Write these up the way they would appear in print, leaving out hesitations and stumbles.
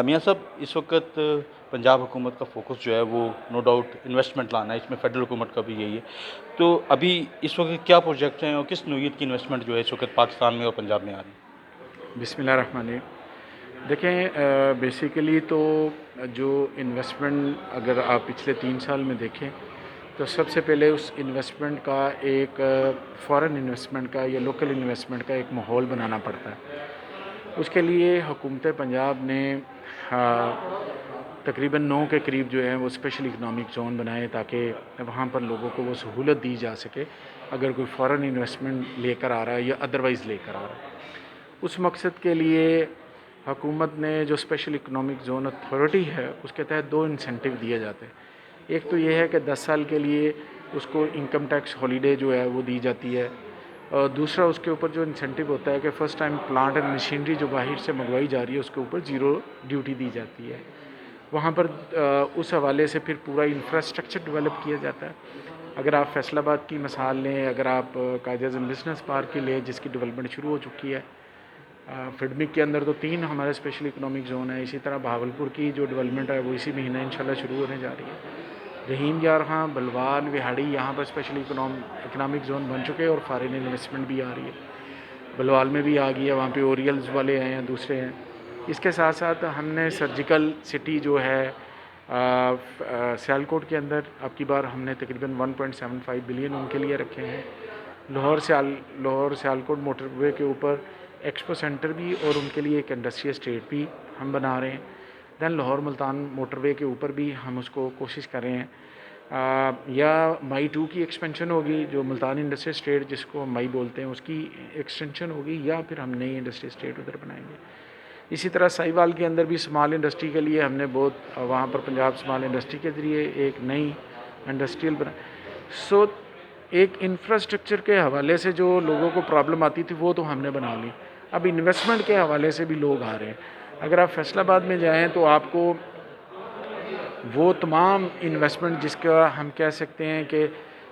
میاں صاحب اس وقت پنجاب حکومت کا فوکس جو ہے وہ نو ڈاؤٹ انویسٹمنٹ لانا ہے، اس میں فیڈرل حکومت کا بھی یہی ہے. تو ابھی اس وقت کیا پروجیکٹس ہیں اور کس نوعیت کی انویسٹمنٹ جو ہے اس وقت پاکستان میں اور پنجاب میں آ رہی ہے؟ بسم اللہ الرحمن الرحیم. دیکھیں بیسیکلی تو جو انویسٹمنٹ اگر آپ پچھلے 3 سال میں دیکھیں تو سب سے پہلے اس انویسٹمنٹ کا ایک فارن انویسٹمنٹ کا یا لوکل انویسٹمنٹ کا ایک ماحول بنانا پڑتا ہے. اس کے لیے حکومت پنجاب نے تقریباً 9 کے قریب جو ہے وہ اسپیشل اکنامک زون بنائے تاکہ وہاں پر لوگوں کو وہ سہولت دی جا سکے اگر کوئی فارن انویسٹمنٹ لے کر آ رہا ہے یا ادروائز لے کر آ رہا ہے. اس مقصد کے لیے حکومت نے جو اسپیشل اکنامک زون اتھارٹی ہے اس کے تحت 2 انسینٹیو دیے جاتے ہیں. ایک تو یہ ہے کہ 10 سال کے لیے اس کو انکم ٹیکس ہالیڈے جو ہے وہ دی جاتی ہے، اور دوسرا اس کے اوپر جو انسینٹیو ہوتا ہے کہ first time plant and machinery جو باہر سے منگوائی جا رہی ہے اس کے اوپر 0 ڈیوٹی دی جاتی ہے. وہاں پر اس حوالے سے پھر پورا انفراسٹرکچر ڈیولپ کیا جاتا ہے. اگر آپ فیصل آباد کی مثال لیں، اگر آپ قائد اعظم بزنس پارک کی لیں جس کی ڈیولپمنٹ شروع ہو چکی ہے، فڈمک کے اندر تو 3 ہمارے اسپیشل اکنامک زون ہے. اسی طرح بہاولپور کی جو ڈیولپمنٹ ہے وہ اسی مہینہ انشاءاللہ شروع ہونے جا رہی ہے. رحیم یارہاں، بلوان، وہاڑی یہاں پر اسپیشل اکنامک زون بن چکے ہیں اور فارن انویسٹمنٹ بھی آ رہی ہے. بلوال میں بھی آ گئی ہے، وہاں پہ اوریلز والے ہیں، دوسرے ہیں. اس کے ساتھ ساتھ ہم نے سرجیکل سٹی جو ہے سیالکوٹ کے اندر اب کی بار ہم نے تقریباً 1.75 بلین ان کے لیے رکھے ہیں. لاہور سیالکوٹ موٹر وے کے اوپر ایکسپو سینٹر بھی اور ان کے لیے ایک انڈسٹری اسٹیٹ بھی ہم بنا رہے ہیں. دین لاہور ملتان موٹر وے کے اوپر بھی ہم اس کو کوشش کر رہے ہیں. یا مائی 2 کی ایکسپینشن ہوگی، جو ملتان انڈسٹری اسٹیٹ جس کو ہم مائی بولتے ہیں اس کی ایکسٹینشن ہوگی، یا پھر ہم نئی انڈسٹری اسٹیٹ ادھر بنائیں گے. اسی طرح ساہیوال کے اندر بھی اسمال انڈسٹری کے لیے ہم نے بہت وہاں پر پنجاب اسمال انڈسٹری کے ذریعے ایک نئی انڈسٹریل سو ایک انفراسٹرکچر کے حوالے سے جو لوگوں کو پرابلم آتی تھی وہ تو ہم نے بنا لی. اب انویسٹمنٹ کے حوالے سے بھی لوگ آ رہے ہیں. اگر آپ فیصل آباد میں جائیں تو آپ کو وہ تمام انویسٹمنٹ جس کا ہم کہہ سکتے ہیں کہ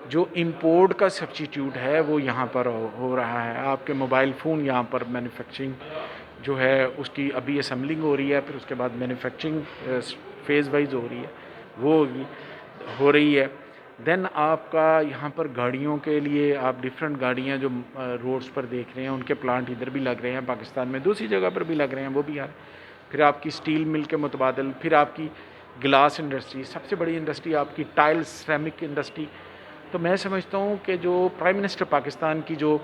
جو امپورٹ کا سبسٹیٹیوٹ ہے وہ یہاں پر ہو رہا ہے. آپ کے موبائل فون یہاں پر مینوفیکچرنگ جو ہے اس کی ابھی اسمبلنگ ہو رہی ہے، پھر اس کے بعد مینوفیکچرنگ فیز وائز ہو رہی ہے، وہ ہو رہی ہے. دین آپ کا یہاں پر گاڑیوں کے لیے آپ ڈفرینٹ گاڑیاں جو روڈز پر دیکھ رہے ہیں ان کے پلانٹ ادھر بھی لگ رہے ہیں، پاکستان میں دوسری جگہ پر بھی لگ رہے ہیں، وہ بھی آ رہے ہیں. پھر آپ کی اسٹیل مل کے متبادل، پھر آپ کی گلاس انڈسٹری، سب سے بڑی انڈسٹری آپ کی ٹائل سیرامک انڈسٹری. تو میں سمجھتا ہوں کہ جو پرائم منسٹر پاکستان کی جو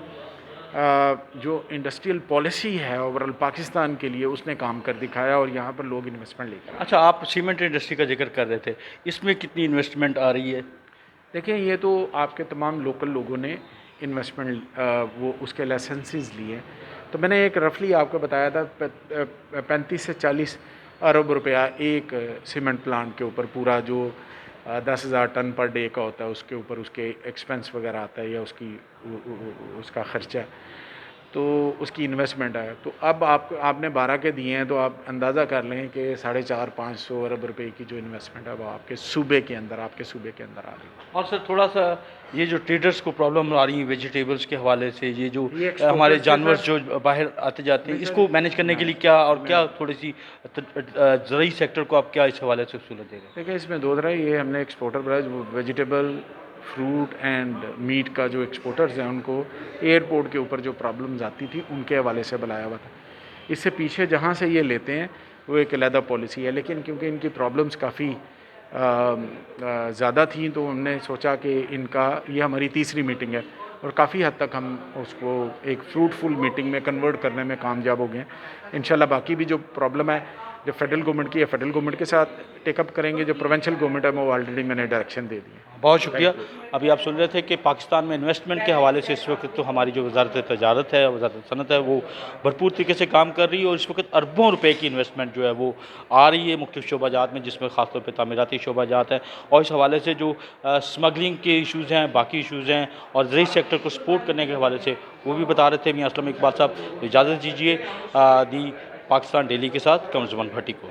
انڈسٹریل پالیسی ہے اوورال پاکستان کے لیے اس نے کام کر دکھایا اور یہاں پر لوگ انویسٹمنٹ لے کر. اچھا، آپ سیمنٹ انڈسٹری کا ذکر کر رہے تھے، اس میں کتنی انویسٹمنٹ آ رہی ہے؟ دیکھیں یہ تو آپ کے تمام لوکل لوگوں نے انویسٹمنٹ وہ اس کے لائسنسز لیے. تو میں نے ایک رفلی آپ کو بتایا تھا 35 سے 40 ارب روپیہ ایک سیمنٹ پلانٹ کے اوپر، پورا جو 10,000 ٹن پر ڈے کا ہوتا ہے اس کے اوپر اس کے ایکسپینس وغیرہ آتا ہے یا اس کا خرچہ، تو اس کی انویسٹمنٹ ہے. تو اب آپ نے 12 کے دیے ہیں تو آپ اندازہ کر لیں کہ 450-500 ارب روپے کی جو انویسٹمنٹ ہے وہ آپ کے صوبے کے اندر آ رہی ہے. اور سر تھوڑا سا یہ جو ٹریڈرز کو پرابلم آ رہی ہیں ویجیٹیبلز کے حوالے سے، یہ جو ہمارے جانور جو باہر آتے جاتے ہیں، اس کو مینیج کرنے کے لیے کیا اور کیا تھوڑی سی زرعی سیکٹر کو آپ کیا اس حوالے سے سہولت دے رہے ہیں؟ دیکھیں اس میں 2 طرح یہ ہم نے ایکسپورٹر بنایا، جو ویجیٹیبل فروٹ اینڈ میٹ کا جو ایکسپورٹرز ہیں ان کو ایئرپورٹ کے اوپر جو پرابلمز آتی تھی ان کے حوالے سے بنایا ہوا تھا. اس سے پیچھے جہاں سے یہ لیتے ہیں وہ ایک علیحدہ پالیسی ہے، لیکن کیونکہ ان کی پرابلمز کافی زیادہ تھیں تو ہم نے سوچا کہ یہ ہماری 3ری میٹنگ ہے اور کافی حد تک ہم اس کو ایک فروٹفل میٹنگ میں کنورٹ کرنے میں کامیاب ہو گئے. انشاءاللہ باقی بھی جو پرابلم ہے جو فیڈرل گورنمنٹ کی ہے فیڈرل گورنمنٹ کے ساتھ ٹیک اپ کریں گے، جو پروونشل گورنمنٹ ہے وہ آلریڈی میں نے ڈائریکشن دے دی ہے. بہت شکریہ. ابھی آپ سن رہے تھے کہ پاکستان میں انویسٹمنٹ کے حوالے سے اس وقت تو ہماری جو وزارت تجارت ہے، وزارت صنعت ہے، وہ بھرپور طریقے سے کام کر رہی ہے اور اس وقت اربوں روپے کی انویسٹمنٹ جو ہے وہ آ رہی ہے مختلف شعبہ جات میں، جس میں خاص طور پہ تعمیراتی شعبہ جات ہیں. اور اس حوالے سے جو اسمگلنگ کے ایشوز ہیں، باقی ایشوز ہیں اور زرعی سیکٹر کو سپورٹ کرنے کے حوالے سے وہ بھی بتا رہے تھے. میاں اسلم اقبال صاحب اجازت دیجیے. دی پاکستان ڈیلی کے ساتھ قمر زمان بھٹی کو.